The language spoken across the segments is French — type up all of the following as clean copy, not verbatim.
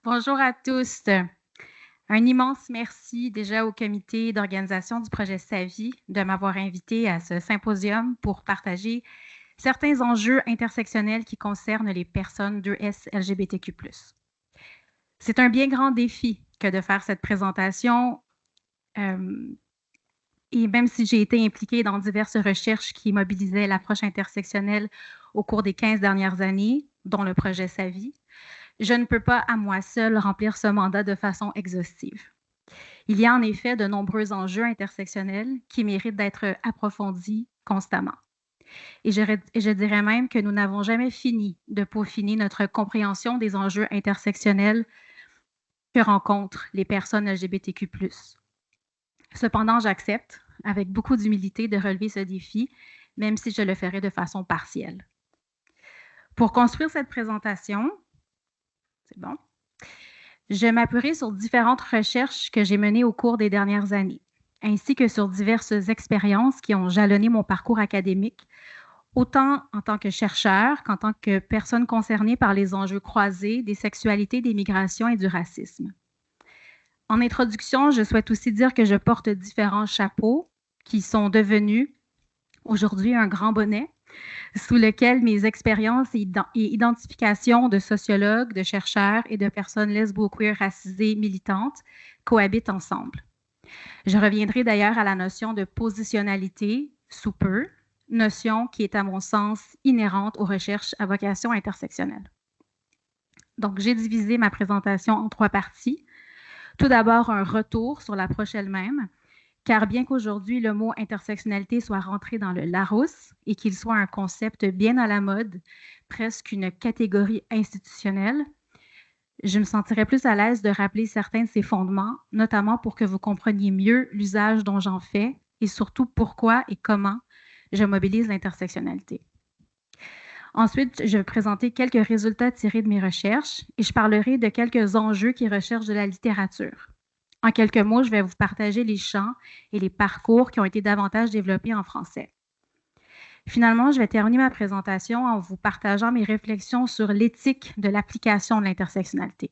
Bonjour à tous. Un immense merci déjà au comité d'organisation du projet SAVI de m'avoir invité à ce symposium pour partager certains enjeux intersectionnels qui concernent les personnes 2S LGBTQ+. C'est un bien grand défi que de faire cette présentation et même si j'ai été impliquée dans diverses recherches qui mobilisaient l'approche intersectionnelle au cours des 15 dernières années, dont le projet SAVI, je ne peux pas à moi seule remplir ce mandat de façon exhaustive. Il y a en effet de nombreux enjeux intersectionnels qui méritent d'être approfondis constamment. Et je dirais même que nous n'avons jamais fini de peaufiner notre compréhension des enjeux intersectionnels que rencontrent les personnes LGBTQ+. Cependant, j'accepte avec beaucoup d'humilité de relever ce défi, même si je le ferai de façon partielle. Pour construire cette présentation, c'est bon, je m'appuierai sur différentes recherches que j'ai menées au cours des dernières années, ainsi que sur diverses expériences qui ont jalonné mon parcours académique, autant en tant que chercheur qu'en tant que personne concernée par les enjeux croisés des sexualités, des migrations et du racisme. En introduction, je souhaite aussi dire que je porte différents chapeaux qui sont devenus aujourd'hui un grand bonnet sous lequel mes expériences et identifications de sociologues, de chercheurs et de personnes lesbo-queer racisées militantes cohabitent ensemble. Je reviendrai d'ailleurs à la notion de positionnalité sous peu, notion qui est à mon sens inhérente aux recherches à vocation intersectionnelle. Donc, j'ai divisé ma présentation en 3 parties. Tout d'abord, un retour sur l'approche elle-même, car bien qu'aujourd'hui le mot intersectionnalité soit rentré dans le Larousse et qu'il soit un concept bien à la mode, presque une catégorie institutionnelle, je me sentirais plus à l'aise de rappeler certains de ses fondements, notamment pour que vous compreniez mieux l'usage dont j'en fais et surtout pourquoi et comment je mobilise l'intersectionnalité. Ensuite, je vais présenter quelques résultats tirés de mes recherches et je parlerai de quelques enjeux qui recherchent de la littérature. En quelques mots, je vais vous partager les champs et les parcours qui ont été davantage développés en français. Finalement, je vais terminer ma présentation en vous partageant mes réflexions sur l'éthique de l'application de l'intersectionnalité.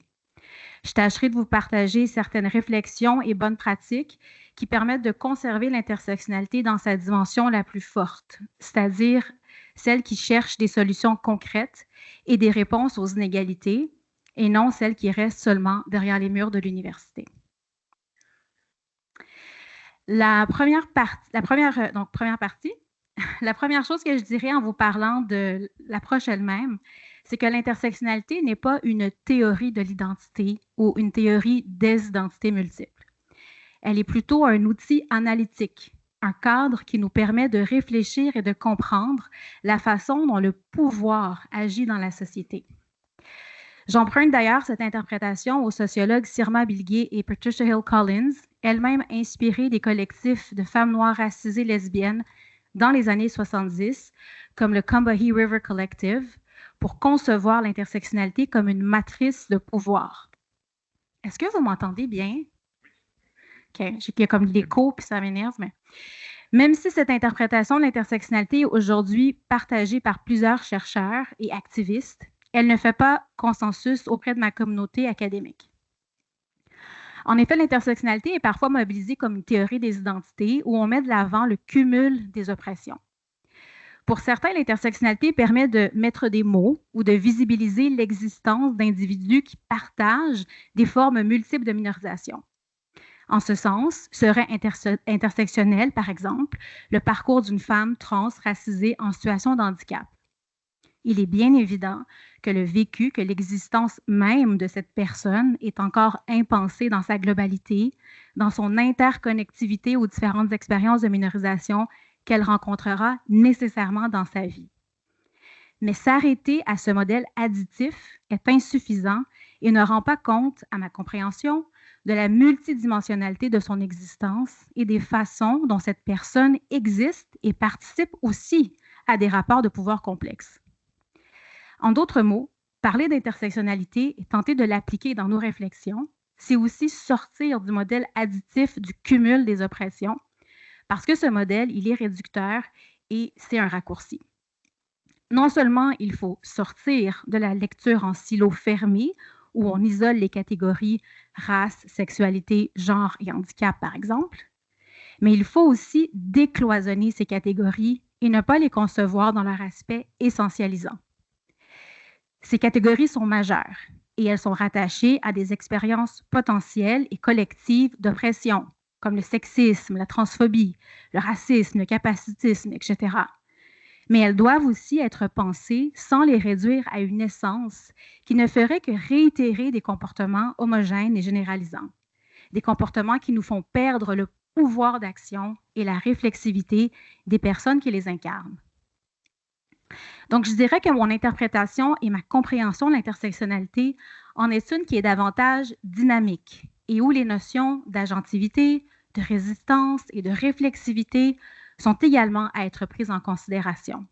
Je tâcherai de vous partager certaines réflexions et bonnes pratiques qui permettent de conserver l'intersectionnalité dans sa dimension la plus forte, c'est-à-dire celle qui cherche des solutions concrètes et des réponses aux inégalités, et non celle qui reste seulement derrière les murs de l'université. La première partie, la première chose que je dirais en vous parlant de l'approche elle-même, c'est que l'intersectionnalité n'est pas une théorie de l'identité ou une théorie des identités multiples. Elle est plutôt un outil analytique, un cadre qui nous permet de réfléchir et de comprendre la façon dont le pouvoir agit dans la société. J'emprunte d'ailleurs cette interprétation aux sociologues Sirma Bilgué et Patricia Hill Collins, elles-mêmes inspirées des collectifs de femmes noires racisées lesbiennes dans les années 70, comme le Combahee River Collective, pour concevoir l'intersectionnalité comme une matrice de pouvoir. Est-ce que vous m'entendez bien? OK, il y a comme de l'écho, puis ça m'énerve, mais même si cette interprétation de l'intersectionnalité est aujourd'hui partagée par plusieurs chercheurs et activistes, elle ne fait pas consensus auprès de ma communauté académique. En effet, l'intersectionnalité est parfois mobilisée comme une théorie des identités où on met de l'avant le cumul des oppressions. Pour certains, l'intersectionnalité permet de mettre des mots ou de visibiliser l'existence d'individus qui partagent des formes multiples de minorisation. En ce sens, serait intersectionnel, par exemple, le parcours d'une femme trans racisée en situation de handicap. Il est bien évident que le vécu, que l'existence même de cette personne est encore impensée dans sa globalité, dans son interconnectivité aux différentes expériences de minorisation qu'elle rencontrera nécessairement dans sa vie. Mais s'arrêter à ce modèle additif est insuffisant et ne rend pas compte, à ma compréhension, de la multidimensionnalité de son existence et des façons dont cette personne existe et participe aussi à des rapports de pouvoir complexes. En d'autres mots, parler d'intersectionnalité et tenter de l'appliquer dans nos réflexions, c'est aussi sortir du modèle additif du cumul des oppressions, parce que ce modèle, il est réducteur et c'est un raccourci. Non seulement il faut sortir de la lecture en silo fermé, où on isole les catégories race, sexualité, genre et handicap, par exemple. Mais il faut aussi décloisonner ces catégories et ne pas les concevoir dans leur aspect essentialisant. Ces catégories sont majeures et elles sont rattachées à des expériences potentielles et collectives d'oppression, comme le sexisme, la transphobie, le racisme, le capacitisme, etc. Mais elles doivent aussi être pensées sans les réduire à une essence qui ne ferait que réitérer des comportements homogènes et généralisants, des comportements qui nous font perdre le pouvoir d'action et la réflexivité des personnes qui les incarnent. Donc, je dirais que mon interprétation et ma compréhension de l'intersectionnalité en est une qui est davantage dynamique et où les notions d'agentivité, de résistance et de réflexivité sont également à être prises en considération.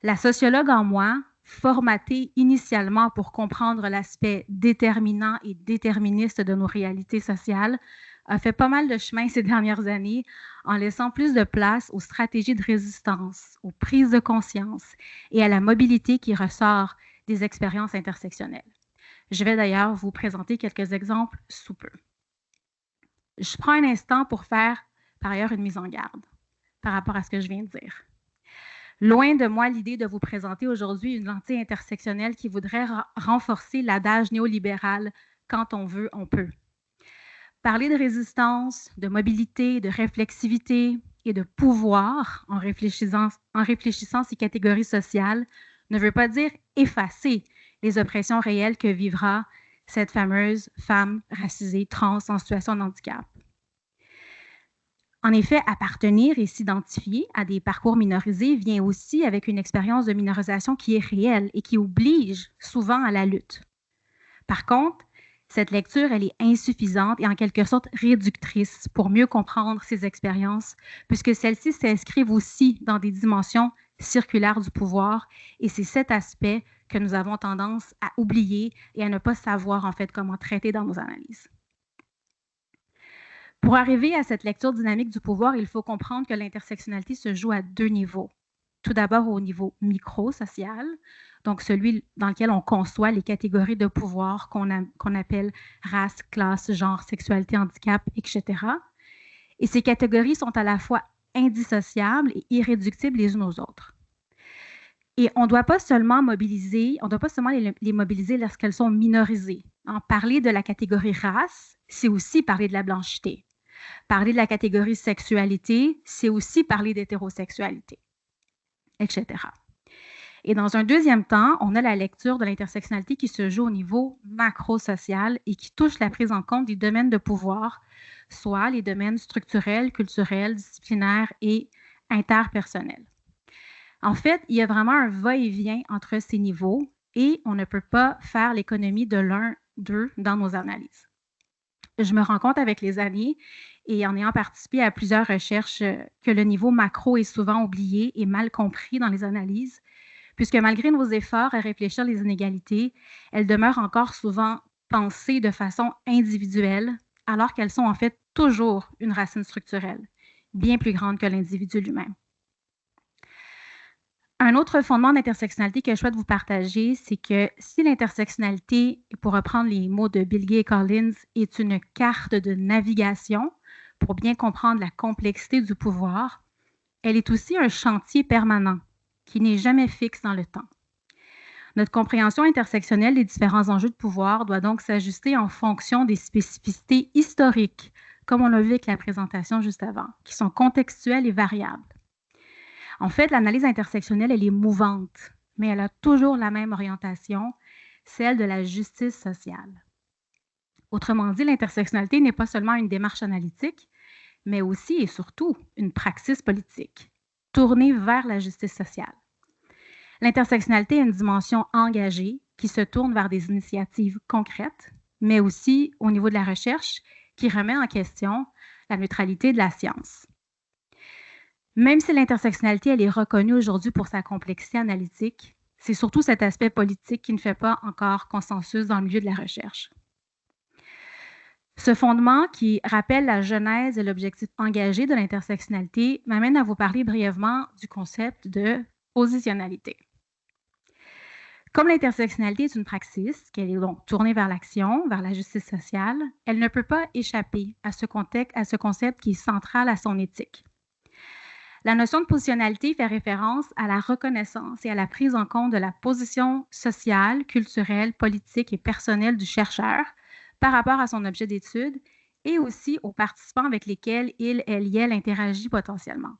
La sociologue en moi, formatée initialement pour comprendre l'aspect déterminant et déterministe de nos réalités sociales, a fait pas mal de chemin ces dernières années en laissant plus de place aux stratégies de résistance, aux prises de conscience et à la mobilité qui ressort des expériences intersectionnelles. Je vais d'ailleurs vous présenter quelques exemples sous peu. Je prends un instant pour faire par ailleurs une mise en garde par rapport à ce que je viens de dire. Loin de moi l'idée de vous présenter aujourd'hui une lentille intersectionnelle qui voudrait renforcer l'adage néolibéral « quand on veut, on peut ». Parler de résistance, de mobilité, de réflexivité et de pouvoir en réfléchissant ces catégories sociales ne veut pas dire effacer les oppressions réelles que vivra cette fameuse femme racisée trans en situation de handicap. En effet, appartenir et s'identifier à des parcours minorisés vient aussi avec une expérience de minorisation qui est réelle et qui oblige souvent à la lutte. Par contre, cette lecture, elle est insuffisante et en quelque sorte réductrice pour mieux comprendre ces expériences, puisque celles-ci s'inscrivent aussi dans des dimensions circulaires du pouvoir, et c'est cet aspect que nous avons tendance à oublier et à ne pas savoir en fait comment traiter dans nos analyses. Pour arriver à cette lecture dynamique du pouvoir, il faut comprendre que l'intersectionnalité se joue à deux niveaux. Tout d'abord au niveau micro-social, donc celui dans lequel on conçoit les catégories de pouvoir qu'on appelle race, classe, genre, sexualité, handicap, etc. Et ces catégories sont à la fois indissociables et irréductibles les unes aux autres. Et on ne doit pas seulement les mobiliser lorsqu'elles sont minorisées. Parler de la catégorie race, c'est aussi parler de la blanchité. Parler de la catégorie sexualité, c'est aussi parler d'hétérosexualité, etc. Et dans un deuxième temps, on a la lecture de l'intersectionnalité qui se joue au niveau macro-social et qui touche la prise en compte des domaines de pouvoir, soit les domaines structurels, culturels, disciplinaires et interpersonnels. En fait, il y a vraiment un va-et-vient entre ces niveaux et on ne peut pas faire l'économie de l'un d'eux dans nos analyses. Je me rends compte avec les années et en ayant participé à plusieurs recherches que le niveau macro est souvent oublié et mal compris dans les analyses, puisque malgré nos efforts à réfléchir les inégalités, elles demeurent encore souvent pensées de façon individuelle, alors qu'elles sont en fait toujours une racine structurelle, bien plus grande que l'individu lui-même. Un autre fondement d'intersectionnalité que je souhaite vous partager, c'est que si l'intersectionnalité, pour reprendre les mots de Bilge et Collins, est une carte de navigation pour bien comprendre la complexité du pouvoir, elle est aussi un chantier permanent qui n'est jamais fixe dans le temps. Notre compréhension intersectionnelle des différents enjeux de pouvoir doit donc s'ajuster en fonction des spécificités historiques, comme on l'a vu avec la présentation juste avant, qui sont contextuelles et variables. En fait, l'analyse intersectionnelle, elle est mouvante, mais elle a toujours la même orientation, celle de la justice sociale. Autrement dit, l'intersectionnalité n'est pas seulement une démarche analytique, mais aussi et surtout une praxis politique, tournée vers la justice sociale. L'intersectionnalité a une dimension engagée qui se tourne vers des initiatives concrètes, mais aussi au niveau de la recherche qui remet en question la neutralité de la science. Même si l'intersectionnalité elle est reconnue aujourd'hui pour sa complexité analytique, c'est surtout cet aspect politique qui ne fait pas encore consensus dans le milieu de la recherche. Ce fondement qui rappelle la genèse et l'objectif engagé de l'intersectionnalité m'amène à vous parler brièvement du concept de positionnalité. Comme l'intersectionnalité est une praxis, qu'elle est donc tournée vers l'action, vers la justice sociale, elle ne peut pas échapper à ce concept qui est central à son éthique. La notion de positionnalité fait référence à la reconnaissance et à la prise en compte de la position sociale, culturelle, politique et personnelle du chercheur par rapport à son objet d'étude et aussi aux participants avec lesquels il, elle, elle interagit potentiellement.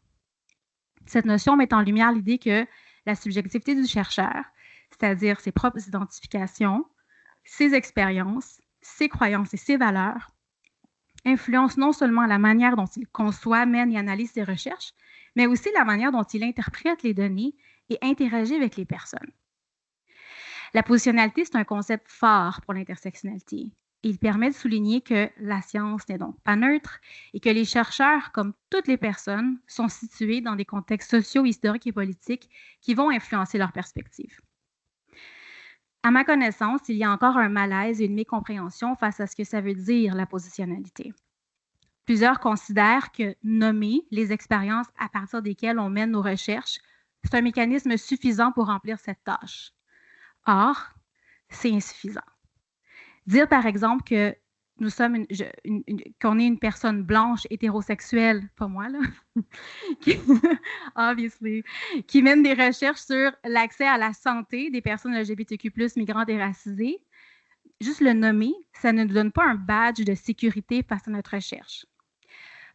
Cette notion met en lumière l'idée que la subjectivité du chercheur, c'est-à-dire ses propres identifications, ses expériences, ses croyances et ses valeurs, influence non seulement la manière dont il conçoit, mène et analyse ses recherches, mais aussi la manière dont il interprète les données et interagit avec les personnes. La positionnalité, c'est un concept fort pour l'intersectionnalité. Il permet de souligner que la science n'est donc pas neutre et que les chercheurs, comme toutes les personnes, sont situés dans des contextes sociaux, historiques et politiques qui vont influencer leur perspective. À ma connaissance, il y a encore un malaise et une mécompréhension face à ce que ça veut dire la positionnalité. Plusieurs considèrent que nommer les expériences à partir desquelles on mène nos recherches, c'est un mécanisme suffisant pour remplir cette tâche. Or, c'est insuffisant. Dire par exemple que nous sommes qu'on est une personne blanche hétérosexuelle, pas moi là, obviously, qui mène des recherches sur l'accès à la santé des personnes LGBTQ+, migrantes et racisées, juste le nommer, ça ne nous donne pas un badge de sécurité face à notre recherche.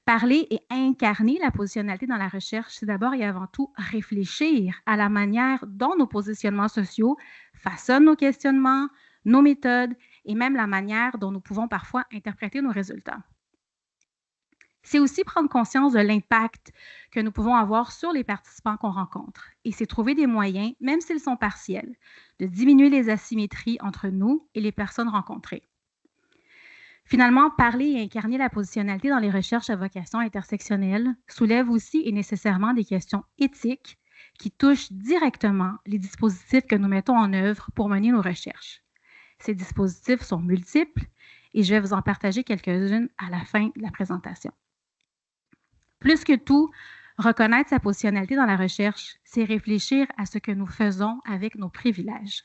Parler et incarner la positionnalité dans la recherche, c'est d'abord et avant tout réfléchir à la manière dont nos positionnements sociaux façonnent nos questionnements, nos méthodes et même la manière dont nous pouvons parfois interpréter nos résultats. C'est aussi prendre conscience de l'impact que nous pouvons avoir sur les participants qu'on rencontre et c'est trouver des moyens, même s'ils sont partiels, de diminuer les asymétries entre nous et les personnes rencontrées. Finalement, parler et incarner la positionnalité dans les recherches à vocation intersectionnelle soulève aussi et nécessairement des questions éthiques qui touchent directement les dispositifs que nous mettons en œuvre pour mener nos recherches. Ces dispositifs sont multiples et je vais vous en partager quelques-unes à la fin de la présentation. Plus que tout, reconnaître sa positionnalité dans la recherche, c'est réfléchir à ce que nous faisons avec nos privilèges.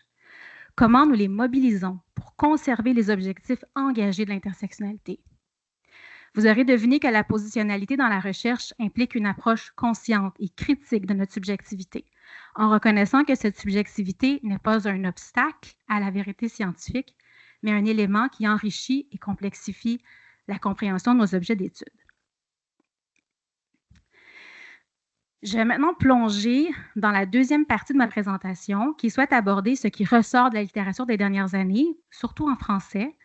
Comment nous les mobilisons pour conserver les objectifs engagés de l'intersectionnalité. Vous aurez deviné que la positionnalité dans la recherche implique une approche consciente et critique de notre subjectivité, en reconnaissant que cette subjectivité n'est pas un obstacle à la vérité scientifique, mais un élément qui enrichit et complexifie la compréhension de nos objets d'étude. Je vais maintenant plonger dans la deuxième partie de ma présentation qui souhaite aborder ce qui ressort de la littérature des dernières années, surtout en français,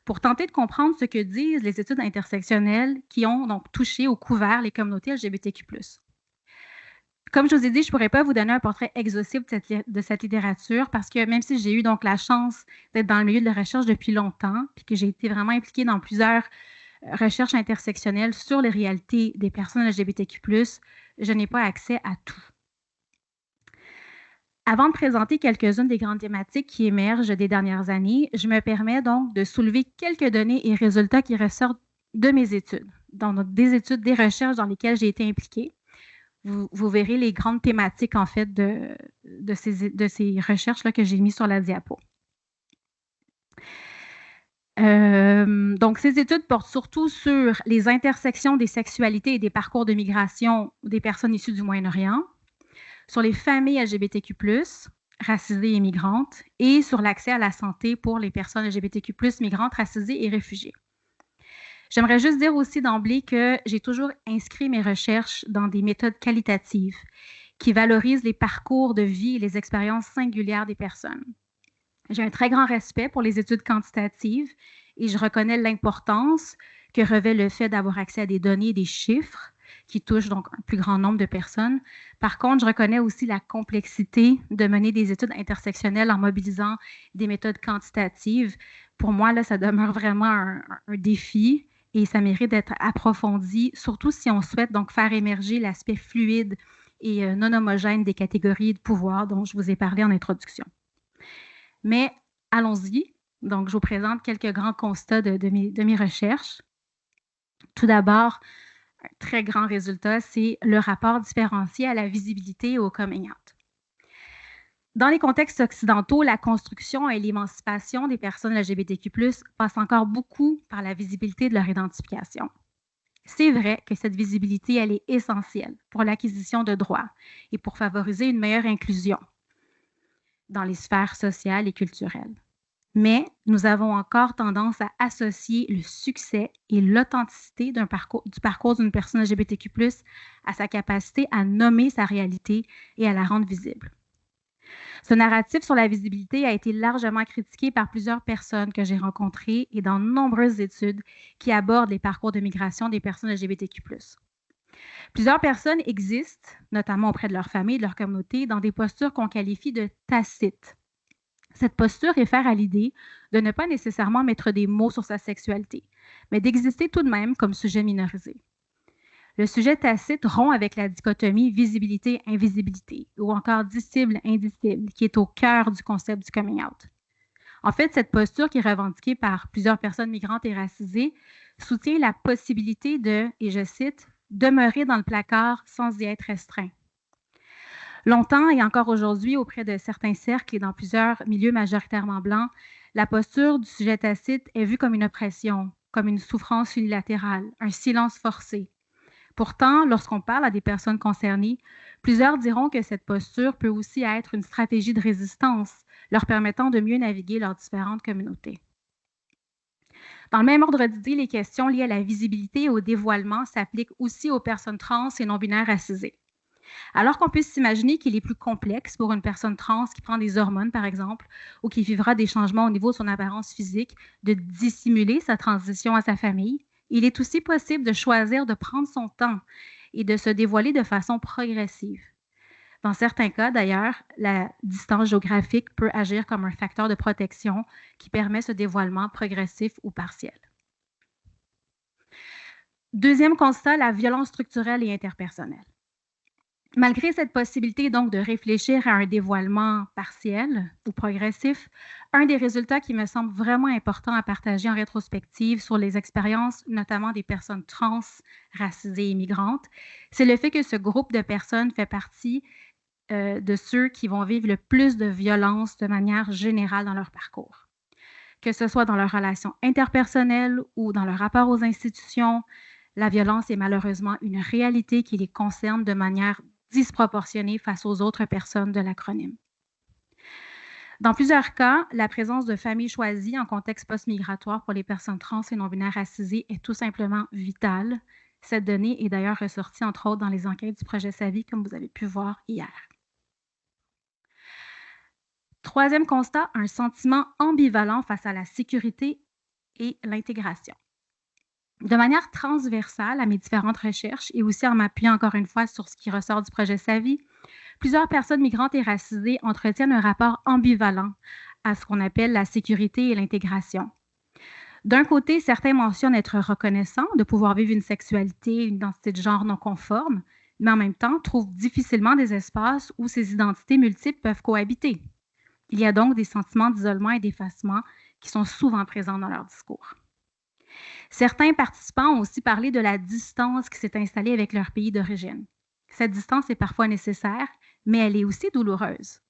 pour tenter de comprendre ce que disent les études intersectionnelles qui ont donc touché ou couvert les communautés LGBTQ+. Comme je vous ai dit, je ne pourrais pas vous donner un portrait exhaustif de cette littérature parce que même si j'ai eu donc la chance d'être dans le milieu de la recherche depuis longtemps puis que j'ai été vraiment impliquée dans plusieurs recherches intersectionnelles sur les réalités des personnes LGBTQ+, je n'ai pas accès à tout. Avant de présenter quelques-unes des grandes thématiques qui émergent des dernières années, je me permets donc de soulever quelques données et résultats qui ressortent de mes études, des études, des recherches dans lesquelles j'ai été impliquée. Vous verrez les grandes thématiques, en fait, de ces recherches-là que j'ai mises sur la diapo. Donc, ces études portent surtout sur les intersections des sexualités et des parcours de migration des personnes issues du Moyen-Orient, sur les familles LGBTQ+, racisées et migrantes, et sur l'accès à la santé pour les personnes LGBTQ+, migrantes, racisées et réfugiées. J'aimerais juste dire aussi d'emblée que j'ai toujours inscrit mes recherches dans des méthodes qualitatives qui valorisent les parcours de vie et les expériences singulières des personnes. J'ai un très grand respect pour les études quantitatives et je reconnais l'importance que revêt le fait d'avoir accès à des données et des chiffres qui touchent donc un plus grand nombre de personnes. Par contre, je reconnais aussi la complexité de mener des études intersectionnelles en mobilisant des méthodes quantitatives. Pour moi, là, ça demeure vraiment un défi et ça mérite d'être approfondi, surtout si on souhaite donc faire émerger l'aspect fluide et non homogène des catégories de pouvoir dont je vous ai parlé en introduction. Mais allons-y. Donc, je vous présente quelques grands constats de mes recherches. Tout d'abord, un très grand résultat, c'est le rapport différencié à la visibilité et au coming out. Dans les contextes occidentaux, la construction et l'émancipation des personnes LGBTQ+, passent encore beaucoup par la visibilité de leur identification. C'est vrai que cette visibilité, elle est essentielle pour l'acquisition de droits et pour favoriser une meilleure inclusion dans les sphères sociales et culturelles. Mais nous avons encore tendance à associer le succès et l'authenticité du parcours d'une personne LGBTQ+, à sa capacité à nommer sa réalité et à la rendre visible. Ce narratif sur la visibilité a été largement critiqué par plusieurs personnes que j'ai rencontrées et dans de nombreuses études qui abordent les parcours de migration des personnes LGBTQ+. Plusieurs personnes existent, notamment auprès de leur famille et de leur communauté, dans des postures qu'on qualifie de tacites. Cette posture réfère à l'idée de ne pas nécessairement mettre des mots sur sa sexualité, mais d'exister tout de même comme sujet minorisé. Le sujet tacite rompt avec la dichotomie visibilité-invisibilité ou encore disciple-indicible qui est au cœur du concept du coming out. En fait, cette posture qui est revendiquée par plusieurs personnes migrantes et racisées soutient la possibilité de, et je cite, demeurer dans le placard sans y être restreint. Longtemps et encore aujourd'hui, auprès de certains cercles et dans plusieurs milieux majoritairement blancs, la posture du sujet tacite est vue comme une oppression, comme une souffrance unilatérale, un silence forcé. Pourtant, lorsqu'on parle à des personnes concernées, plusieurs diront que cette posture peut aussi être une stratégie de résistance, leur permettant de mieux naviguer leurs différentes communautés. Dans le même ordre d'idées, les questions liées à la visibilité et au dévoilement s'appliquent aussi aux personnes trans et non-binaires racisées. Alors qu'on peut s'imaginer qu'il est plus complexe pour une personne trans qui prend des hormones, par exemple, ou qui vivra des changements au niveau de son apparence physique, de dissimuler sa transition à sa famille, il est aussi possible de choisir de prendre son temps et de se dévoiler de façon progressive. Dans certains cas, d'ailleurs, la distance géographique peut agir comme un facteur de protection qui permet ce dévoilement progressif ou partiel. Deuxième constat, la violence structurelle et interpersonnelle. Malgré cette possibilité donc de réfléchir à un dévoilement partiel ou progressif, un des résultats qui me semble vraiment important à partager en rétrospective sur les expériences, notamment des personnes trans, racisées et migrantes, c'est le fait que ce groupe de personnes fait partie de ceux qui vont vivre le plus de violence de manière générale dans leur parcours. Que ce soit dans leurs relations interpersonnelles ou dans leur rapport aux institutions, la violence est malheureusement une réalité qui les concerne de manière disproportionnée face aux autres personnes de l'acronyme. Dans plusieurs cas, la présence de familles choisies en contexte post-migratoire pour les personnes trans et non-binaires racisées est tout simplement vitale. Cette donnée est d'ailleurs ressortie, entre autres, dans les enquêtes du projet SAVI, comme vous avez pu voir hier. Troisième constat, un sentiment ambivalent face à la sécurité et l'intégration. De manière transversale à mes différentes recherches et aussi en m'appuyant encore une fois sur ce qui ressort du projet SAVI, plusieurs personnes migrantes et racisées entretiennent un rapport ambivalent à ce qu'on appelle la sécurité et l'intégration. D'un côté, certains mentionnent être reconnaissants de pouvoir vivre une sexualité, une identité de genre non conforme, mais en même temps trouvent difficilement des espaces où ces identités multiples peuvent cohabiter. Il y a donc des sentiments d'isolement et d'effacement qui sont souvent présents dans leur discours. Certains participants ont aussi parlé de la distance qui s'est installée avec leur pays d'origine. Cette distance est parfois nécessaire, mais elle est aussi douloureuse.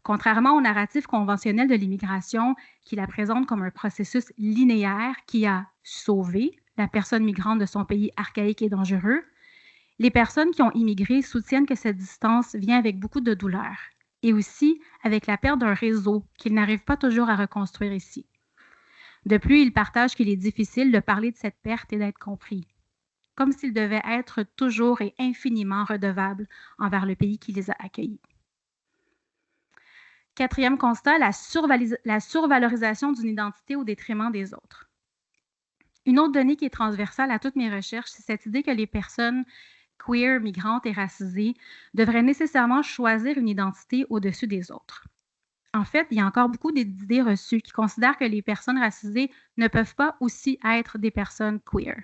Contrairement au narratif conventionnel de l'immigration qui la présente comme un processus linéaire qui a sauvé la personne migrante de son pays archaïque et dangereux, les personnes qui ont immigré soutiennent que cette distance vient avec beaucoup de douleur et aussi avec la perte d'un réseau qu'ils n'arrivent pas toujours à reconstruire ici. De plus, ils partagent qu'il est difficile de parler de cette perte et d'être compris, comme s'ils devaient être toujours et infiniment redevables envers le pays qui les a accueillis. Quatrième constat, la survalorisation d'une identité au détriment des autres. Une autre donnée qui est transversale à toutes mes recherches, c'est cette idée que les personnes queer, migrantes et racisées devraient nécessairement choisir une identité au-dessus des autres. En fait, il y a encore beaucoup d'idées reçues qui considèrent que les personnes racisées ne peuvent pas aussi être des personnes queer.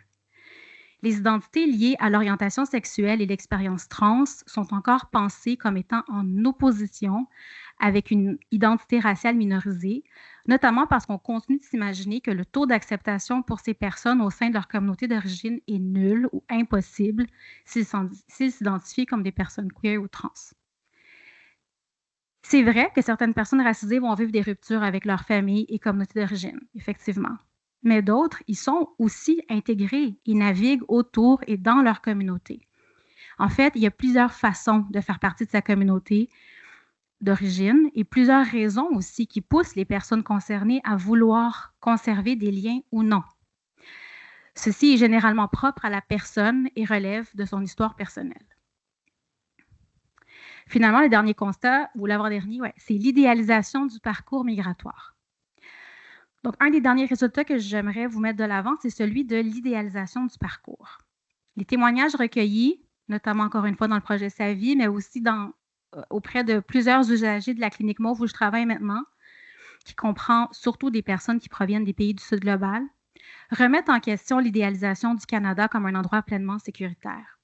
Les identités liées à l'orientation sexuelle et l'expérience trans sont encore pensées comme étant en opposition avec une identité raciale minorisée, notamment parce qu'on continue de s'imaginer que le taux d'acceptation pour ces personnes au sein de leur communauté d'origine est nul ou impossible s'ils s'identifient comme des personnes queer ou trans. C'est vrai que certaines personnes racisées vont vivre des ruptures avec leur famille et communauté d'origine, effectivement. Mais d'autres, ils sont aussi intégrés, ils naviguent autour et dans leur communauté. En fait, il y a plusieurs façons de faire partie de sa communauté d'origine et plusieurs raisons aussi qui poussent les personnes concernées à vouloir conserver des liens ou non. Ceci est généralement propre à la personne et relève de son histoire personnelle. Finalement, le dernier constat, ou l'avant-dernier, c'est l'idéalisation du parcours migratoire. Donc, un des derniers résultats que j'aimerais vous mettre de l'avant, c'est celui de l'idéalisation du parcours. Les témoignages recueillis, notamment encore une fois dans le projet Sa vie, mais aussi auprès de plusieurs usagers de la clinique Mauve où je travaille maintenant, qui comprend surtout des personnes qui proviennent des pays du Sud global, remettent en question l'idéalisation du Canada comme un endroit pleinement sécuritaire.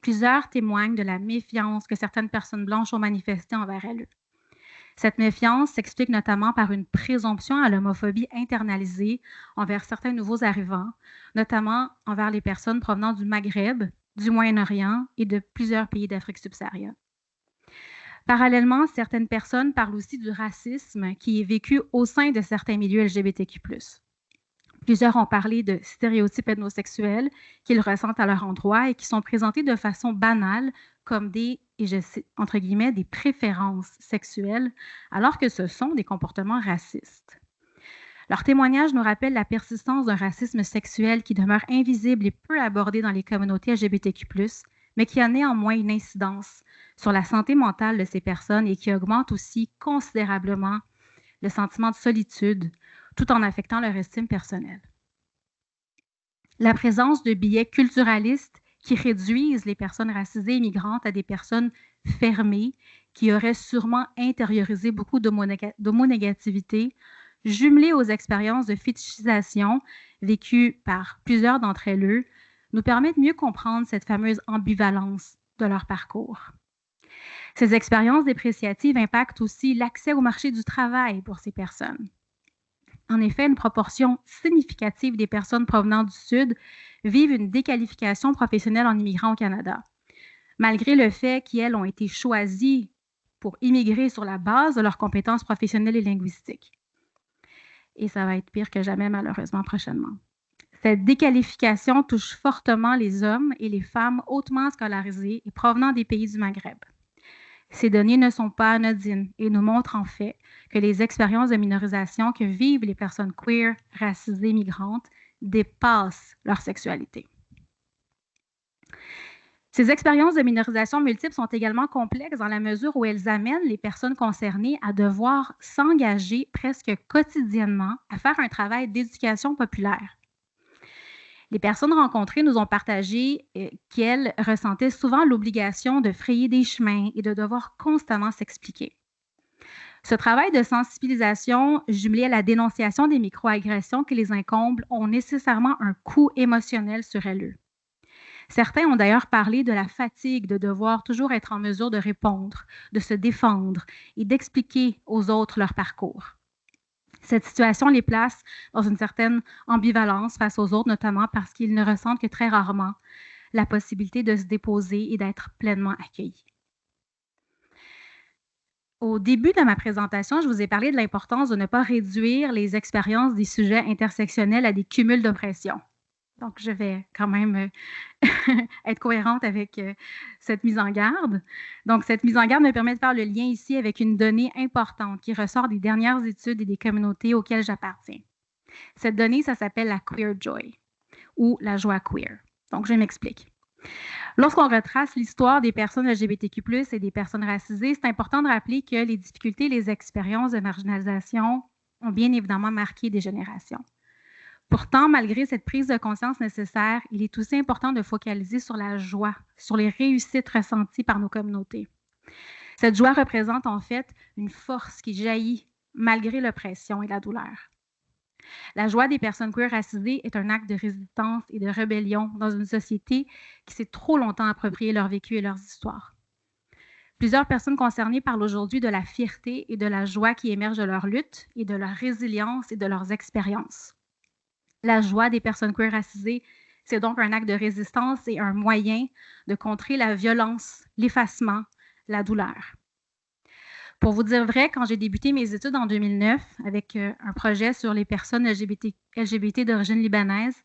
Plusieurs témoignent de la méfiance que certaines personnes blanches ont manifestée envers elles. Cette méfiance s'explique notamment par une présomption à l'homophobie internalisée envers certains nouveaux arrivants, notamment envers les personnes provenant du Maghreb, du Moyen-Orient et de plusieurs pays d'Afrique subsaharienne. Parallèlement, certaines personnes parlent aussi du racisme qui est vécu au sein de certains milieux LGBTQ+. Plusieurs ont parlé de stéréotypes ethnosexuels qu'ils ressentent à leur endroit et qui sont présentés de façon banale comme des, et je cite, entre guillemets, des préférences sexuelles, alors que ce sont des comportements racistes. Leur témoignage nous rappelle la persistance d'un racisme sexuel qui demeure invisible et peu abordé dans les communautés LGBTQ+, mais qui a néanmoins une incidence sur la santé mentale de ces personnes et qui augmente aussi considérablement le sentiment de solitude, tout en affectant leur estime personnelle. La présence de billets culturalistes qui réduisent les personnes racisées et migrantes à des personnes fermées, qui auraient sûrement intériorisé beaucoup d'homonégativité, jumelées aux expériences de fétichisation vécues par plusieurs d'entre elles, nous permettent de mieux comprendre cette fameuse ambivalence de leur parcours. Ces expériences dépréciatives impactent aussi l'accès au marché du travail pour ces personnes. En effet, une proportion significative des personnes provenant du Sud vivent une déqualification professionnelle en immigrant au Canada, malgré le fait qu'elles ont été choisies pour immigrer sur la base de leurs compétences professionnelles et linguistiques. Et ça va être pire que jamais, malheureusement, prochainement. Cette déqualification touche fortement les hommes et les femmes hautement scolarisés et provenant des pays du Maghreb. Ces données ne sont pas anodines et nous montrent en fait que les expériences de minorisation que vivent les personnes queer, racisées, migrantes dépassent leur sexualité. Ces expériences de minorisation multiples sont également complexes dans la mesure où elles amènent les personnes concernées à devoir s'engager presque quotidiennement à faire un travail d'éducation populaire. Les personnes rencontrées nous ont partagé qu'elles ressentaient souvent l'obligation de frayer des chemins et de devoir constamment s'expliquer. Ce travail de sensibilisation, jumelé à la dénonciation des microagressions qui les incombent, ont nécessairement un coût émotionnel sur elles. Certains ont d'ailleurs parlé de la fatigue de devoir toujours être en mesure de répondre, de se défendre et d'expliquer aux autres leur parcours. Cette situation les place dans une certaine ambivalence face aux autres, notamment parce qu'ils ne ressentent que très rarement la possibilité de se déposer et d'être pleinement accueillis. Au début de ma présentation, je vous ai parlé de l'importance de ne pas réduire les expériences des sujets intersectionnels à des cumuls d'oppression. Donc, je vais quand même être cohérente avec cette mise en garde. Donc, cette mise en garde me permet de faire le lien ici avec une donnée importante qui ressort des dernières études et des communautés auxquelles j'appartiens. Cette donnée, ça s'appelle la queer joy ou la joie queer. Donc, je m'explique. Lorsqu'on retrace l'histoire des personnes LGBTQ+, et des personnes racisées, c'est important de rappeler que les difficultés et les expériences de marginalisation ont bien évidemment marqué des générations. Pourtant, malgré cette prise de conscience nécessaire, il est aussi important de focaliser sur la joie, sur les réussites ressenties par nos communautés. Cette joie représente en fait une force qui jaillit malgré l'oppression et la douleur. La joie des personnes queer racisées est un acte de résistance et de rébellion dans une société qui s'est trop longtemps approprié leur vécu et leurs histoires. Plusieurs personnes concernées parlent aujourd'hui de la fierté et de la joie qui émergent de leur lutte et de leur résilience et de leurs expériences. La joie des personnes queer racisées, c'est donc un acte de résistance et un moyen de contrer la violence, l'effacement, la douleur. Pour vous dire vrai, quand j'ai débuté mes études en 2009 avec un projet sur les personnes LGBT d'origine libanaise,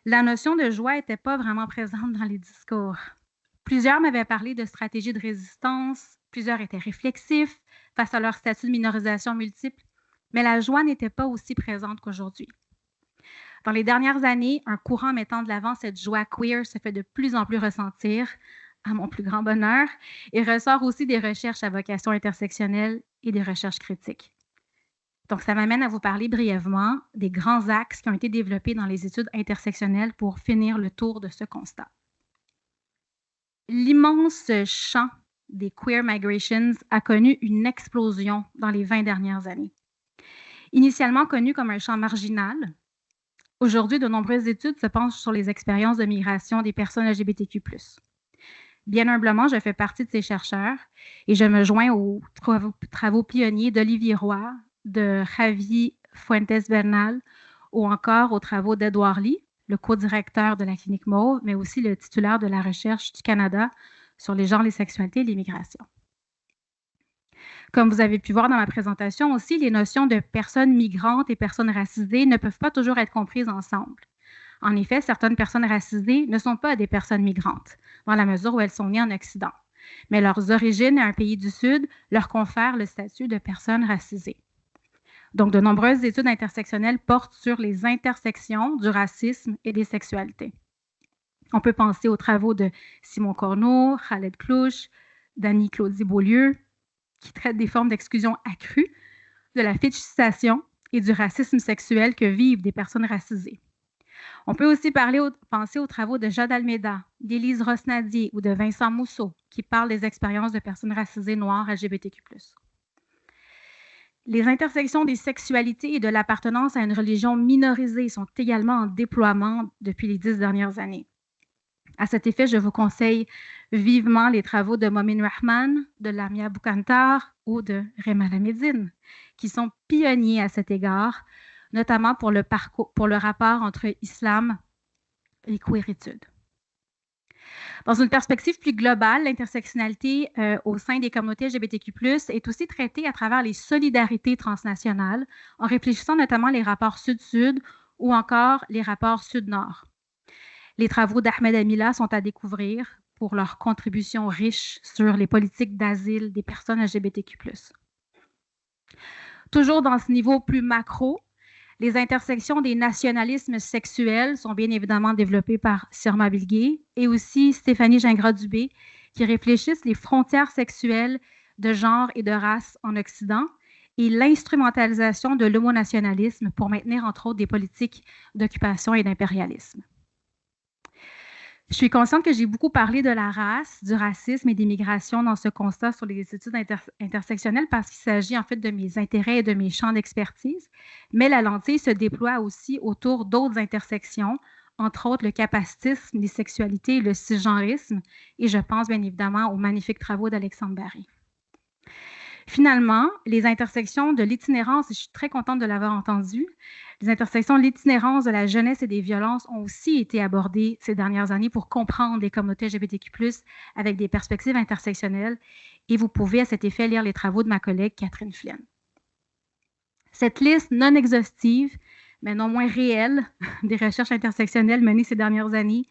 la notion de joie n'était pas vraiment présente dans les discours. Plusieurs m'avaient parlé de stratégies de résistance, plusieurs étaient réflexifs face à leur statut de minorisation multiple, mais la joie n'était pas aussi présente qu'aujourd'hui. Dans les dernières années, un courant mettant de l'avant cette joie queer se fait de plus en plus ressentir, à mon plus grand bonheur, et ressort aussi des recherches à vocation intersectionnelle et des recherches critiques. Donc, ça m'amène à vous parler brièvement des grands axes qui ont été développés dans les études intersectionnelles pour finir le tour de ce constat. L'immense champ des queer migrations a connu une explosion dans les 20 dernières années. Initialement connu comme un champ marginal, aujourd'hui, de nombreuses études se penchent sur les expériences de migration des personnes LGBTQ+. Bien humblement, je fais partie de ces chercheurs et je me joins aux travaux pionniers d'Olivier Roy, de Javi Fuentes Bernal ou encore aux travaux d'Edouard Lee, le co-directeur de la clinique Mauve, mais aussi le titulaire de la recherche du Canada sur les genres, les sexualités et l'immigration. Comme vous avez pu voir dans ma présentation aussi, les notions de personnes migrantes et personnes racisées ne peuvent pas toujours être comprises ensemble. En effet, certaines personnes racisées ne sont pas des personnes migrantes, dans la mesure où elles sont nées en Occident, mais leurs origines à un pays du Sud leur confèrent le statut de personnes racisées. Donc, de nombreuses études intersectionnelles portent sur les intersections du racisme et des sexualités. On peut penser aux travaux de Simon Corneau, Khaled Clouche, Dany Claudie-Beaulieu, qui traitent des formes d'exclusion accrues, de la fétichisation et du racisme sexuel que vivent des personnes racisées. On peut aussi penser aux travaux de Jade Almeida, d'Élise Ross-Nadier ou de Vincent Mousseau, qui parlent des expériences de personnes racisées noires LGBTQ+. Les intersections des sexualités et de l'appartenance à une religion minorisée sont également en déploiement depuis les 10 dernières années. À cet effet, je vous conseille vivement les travaux de Momin Rahman, de Lamia Boukantar ou de Rema Lamedine, qui sont pionniers à cet égard, notamment pour le rapport entre islam et queeritude. Dans une perspective plus globale, l'intersectionnalité au sein des communautés LGBTQ+, est aussi traitée à travers les solidarités transnationales, en réfléchissant notamment les rapports sud-sud ou encore les rapports sud-nord. Les travaux d'Ahmed Amila sont à découvrir pour leur contribution riche sur les politiques d'asile des personnes LGBTQ+. Toujours dans ce niveau plus macro, les intersections des nationalismes sexuels sont bien évidemment développées par Sirma Bilgué et aussi Stéphanie Gingras-Dubé, qui réfléchissent les frontières sexuelles de genre et de race en Occident et l'instrumentalisation de l'homonationalisme pour maintenir, entre autres, des politiques d'occupation et d'impérialisme. Je suis consciente que j'ai beaucoup parlé de la race, du racisme et des migrations dans ce constat sur les études intersectionnelles parce qu'il s'agit en fait de mes intérêts et de mes champs d'expertise, mais la lentille se déploie aussi autour d'autres intersections, entre autres le capacitisme, les sexualités et le cisgenrisme, et je pense bien évidemment aux magnifiques travaux d'Alexandre Barry. Finalement, les intersections de l'itinérance, et je suis très contente de l'avoir entendu, les intersections de l'itinérance de la jeunesse et des violences ont aussi été abordées ces dernières années pour comprendre les communautés LGBTQ+, avec des perspectives intersectionnelles, et vous pouvez à cet effet lire les travaux de ma collègue Catherine Flynn. Cette liste non exhaustive, mais non moins réelle, des recherches intersectionnelles menées ces dernières années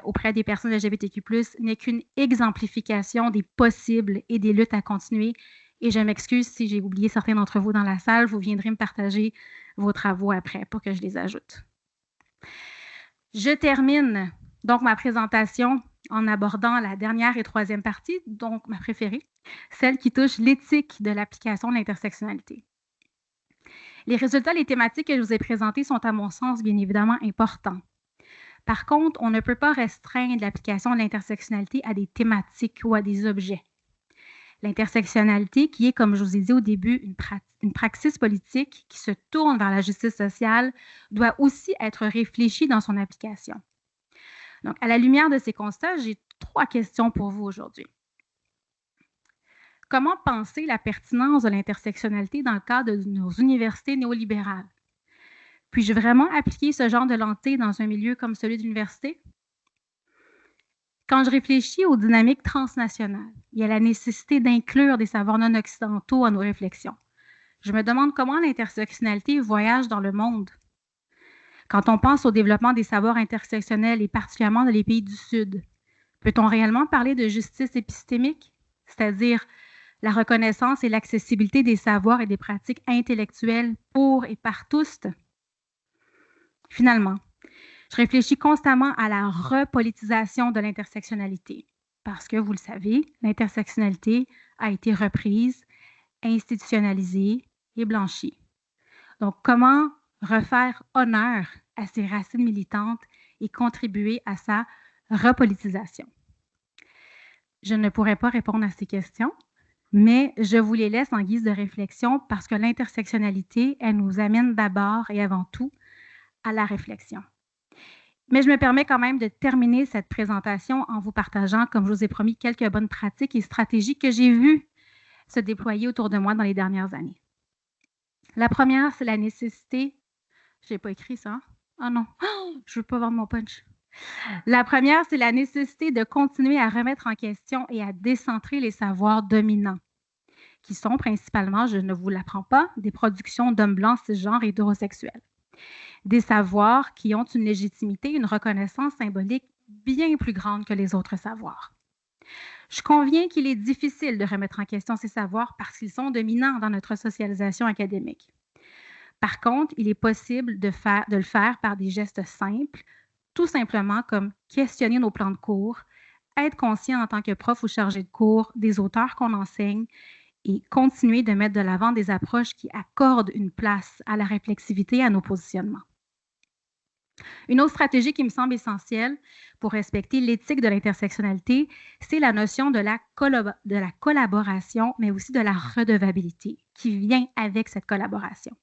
auprès des personnes LGBTQ+, n'est qu'une exemplification des possibles et des luttes à continuer. Et je m'excuse si j'ai oublié certains d'entre vous dans la salle, vous viendrez me partager vos travaux après pour que je les ajoute. Je termine donc ma présentation en abordant la dernière et troisième partie, donc ma préférée, celle qui touche l'éthique de l'application de l'intersectionnalité. Les résultats, les thématiques que je vous ai présentées sont à mon sens bien évidemment importants. Par contre, on ne peut pas restreindre l'application de l'intersectionnalité à des thématiques ou à des objets. L'intersectionnalité, qui est, comme je vous ai dit au début, une praxis politique qui se tourne vers la justice sociale, doit aussi être réfléchie dans son application. Donc, à la lumière de ces constats, j'ai 3 questions pour vous aujourd'hui. Comment penser la pertinence de l'intersectionnalité dans le cadre de nos universités néolibérales? Puis-je vraiment appliquer ce genre de lentille dans un milieu comme celui de l'université? Quand je réfléchis aux dynamiques transnationales et à la nécessité d'inclure des savoirs non occidentaux à nos réflexions, je me demande comment l'intersectionnalité voyage dans le monde. Quand on pense au développement des savoirs intersectionnels et particulièrement dans les pays du Sud, peut-on réellement parler de justice épistémique, c'est-à-dire la reconnaissance et l'accessibilité des savoirs et des pratiques intellectuelles pour et par tous? Finalement, je réfléchis constamment à la repolitisation de l'intersectionnalité parce que, vous le savez, l'intersectionnalité a été reprise, institutionnalisée et blanchie. Donc, comment refaire honneur à ses racines militantes et contribuer à sa repolitisation? Je ne pourrais pas répondre à ces questions, mais je vous les laisse en guise de réflexion parce que l'intersectionnalité, elle nous amène d'abord et avant tout à la réflexion. Mais je me permets quand même de terminer cette présentation en vous partageant, comme je vous ai promis, quelques bonnes pratiques et stratégies que j'ai vues se déployer autour de moi dans les dernières années. La première, c'est la nécessité. Je n'ai pas écrit ça. Oh non, je ne veux pas vendre mon punch. La première, c'est la nécessité de continuer à remettre en question et à décentrer les savoirs dominants, qui sont principalement, je ne vous l'apprends pas, des productions d'hommes blancs cisgenres et hétérosexuels. Des savoirs qui ont une légitimité, une reconnaissance symbolique bien plus grande que les autres savoirs. Je conviens qu'il est difficile de remettre en question ces savoirs parce qu'ils sont dominants dans notre socialisation académique. Par contre, il est possible de le faire par des gestes simples, tout simplement comme questionner nos plans de cours, être conscient en tant que prof ou chargé de cours des auteurs qu'on enseigne et continuer de mettre de l'avant des approches qui accordent une place à la réflexivité et à nos positionnements. Une autre stratégie qui me semble essentielle pour respecter l'éthique de l'intersectionnalité, c'est la notion de la collaboration, mais aussi de la redevabilité qui vient avec cette collaboration.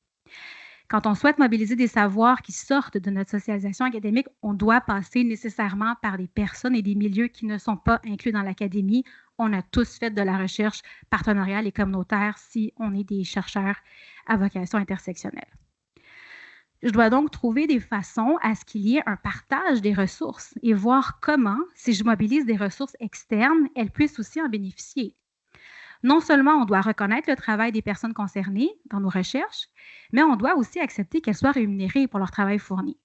Quand on souhaite mobiliser des savoirs qui sortent de notre socialisation académique, on doit passer nécessairement par des personnes et des milieux qui ne sont pas inclus dans l'académie. On a tous fait de la recherche partenariale et communautaire si on est des chercheurs à vocation intersectionnelle. Je dois donc trouver des façons à ce qu'il y ait un partage des ressources et voir comment, si je mobilise des ressources externes, elles puissent aussi en bénéficier. Non seulement on doit reconnaître le travail des personnes concernées dans nos recherches, mais on doit aussi accepter qu'elles soient rémunérées pour leur travail fourni.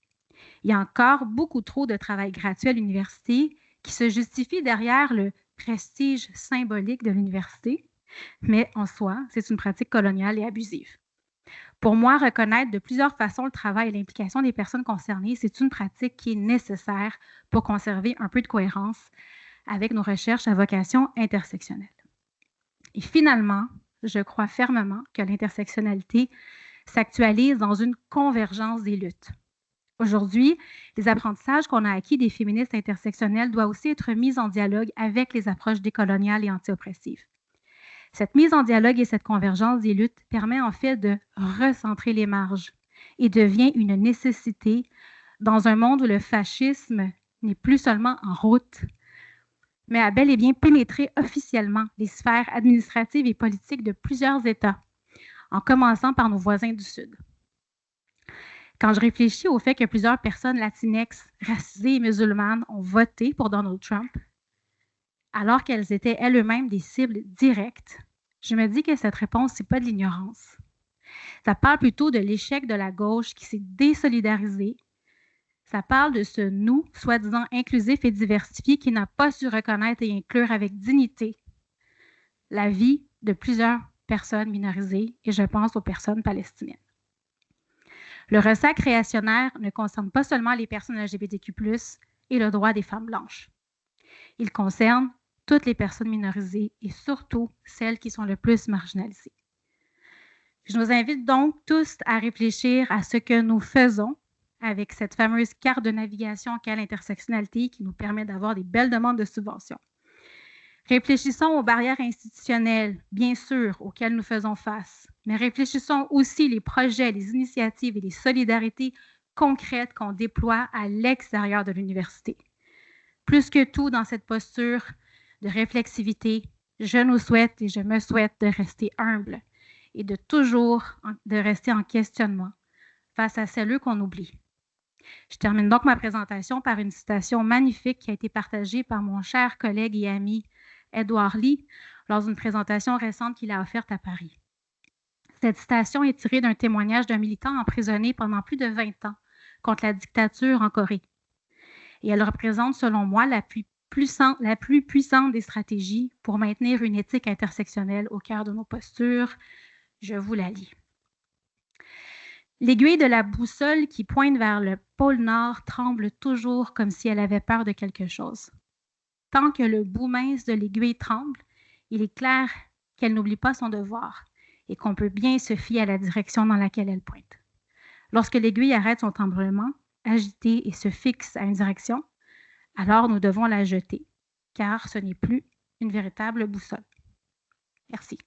Il y a encore beaucoup trop de travail gratuit à l'université qui se justifie derrière le prestige symbolique de l'université, mais en soi, c'est une pratique coloniale et abusive. Pour moi, reconnaître de plusieurs façons le travail et l'implication des personnes concernées, c'est une pratique qui est nécessaire pour conserver un peu de cohérence avec nos recherches à vocation intersectionnelle. Et finalement, je crois fermement que l'intersectionnalité s'actualise dans une convergence des luttes. Aujourd'hui, les apprentissages qu'on a acquis des féministes intersectionnelles doivent aussi être mis en dialogue avec les approches décoloniales et anti-oppressives. Cette mise en dialogue et cette convergence des luttes permet en fait de recentrer les marges et devient une nécessité dans un monde où le fascisme n'est plus seulement en route, mais a bel et bien pénétré officiellement les sphères administratives et politiques de plusieurs États, en commençant par nos voisins du Sud. Quand je réfléchis au fait que plusieurs personnes latinex, racisées et musulmanes ont voté pour Donald Trump, alors qu'elles étaient elles-mêmes des cibles directes, je me dis que cette réponse, ce n'est pas de l'ignorance. Ça parle plutôt de l'échec de la gauche qui s'est désolidarisée. Ça parle de ce nous, soi-disant inclusif et diversifié, qui n'a pas su reconnaître et inclure avec dignité la vie de plusieurs personnes minorisées, et je pense aux personnes palestiniennes. Le ressac réactionnaire ne concerne pas seulement les personnes LGBTQ+, et le droit des femmes blanches. Il concerne toutes les personnes minorisées et surtout celles qui sont le plus marginalisées. Je nous invite donc tous à réfléchir à ce que nous faisons avec cette fameuse carte de navigation qu'est l'intersectionnalité qui nous permet d'avoir des belles demandes de subventions. Réfléchissons aux barrières institutionnelles, bien sûr, auxquelles nous faisons face, mais réfléchissons aussi les projets, les initiatives et les solidarités concrètes qu'on déploie à l'extérieur de l'université. Plus que tout, dans cette posture de réflexivité, je nous souhaite et je me souhaite de rester humble et de toujours de rester en questionnement face à celles qu'on oublie. Je termine donc ma présentation par une citation magnifique qui a été partagée par mon cher collègue et ami Edouard Lee lors d'une présentation récente qu'il a offerte à Paris. Cette citation est tirée d'un témoignage d'un militant emprisonné pendant plus de 20 ans contre la dictature en Corée. Et elle représente, selon moi, la plus puissante des stratégies pour maintenir une éthique intersectionnelle au cœur de nos postures. Je vous la lis. L'aiguille de la boussole qui pointe vers le pôle Nord tremble toujours comme si elle avait peur de quelque chose. Tant que le bout mince de l'aiguille tremble, il est clair qu'elle n'oublie pas son devoir et qu'on peut bien se fier à la direction dans laquelle elle pointe. Lorsque l'aiguille arrête son tremblement, agitée et se fixe à une direction, alors nous devons la jeter, car ce n'est plus une véritable boussole. Merci.